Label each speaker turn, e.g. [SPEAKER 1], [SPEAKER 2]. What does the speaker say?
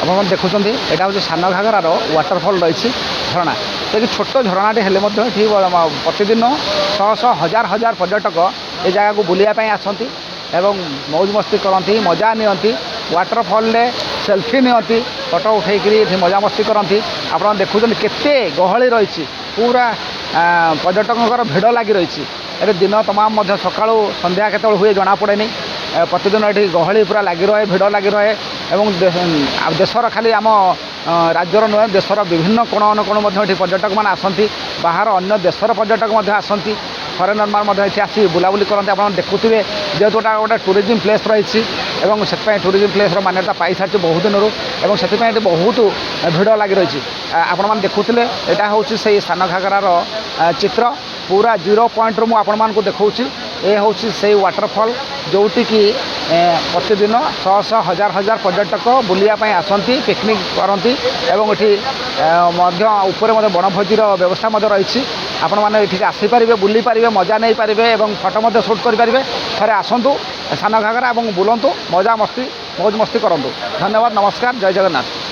[SPEAKER 1] আপনার দেখুं এটা হচ্ছে সান ঘাগরার ওয়াटरफल रही झरणा देखिए छोट झरणाटे हेले प्रतिदिन शह शह हजार हजार पर्यटक ये जगह को बुलायापी आसती एवं मौज मस्ती करती मजा नियंती वाटरफल सेल्फी नियंती फोटो उठे मजा मस्ती करती आप देखुं केते गहली रही पूरा पर्यटकों भिड़ लगी रही ये दिन तमाम सका संध्या केत हुए जना पड़े प्रतिदिन ये गहली पूरा लगी रहे भिड़ लगी रहे एवं देशर खाली आम राज्यर नुहे देशर विभिन्न कोण अनुकोण पर्यटक मैंने आसती बाहर अन्य देशर पर्यटक आसती फरेनर मान आसी बुलाबुली करते आप देखुए जेहेतु गोटे टूरिज्म प्लेस रही से टूरिज्म प्लेस मान्यता पाई सारी बहुत दिन से बहुत भिड़ लगी रही आपण देखुले यहाँ हूँ से सान घागरार चित्र पूरा 0 पॉइंट रू मुझे देखा ये हूँ से वाटरफल जोटि कि प्रतिदिन शह शह हजार हजार पर्यटक बुलायापी आसती पिकनिक करती ऊपर बनभोजीर व्यवस्था रही आपण मैंने आसीपारे बुली पारे मजा नहीं पारे और फोटो सुट करेंगे थे आसतु सान घागरा और बुलतु मजा मस्ती मौज मस्ती करूँ। धन्यवाद। नमस्कार। जय जगन्नाथ।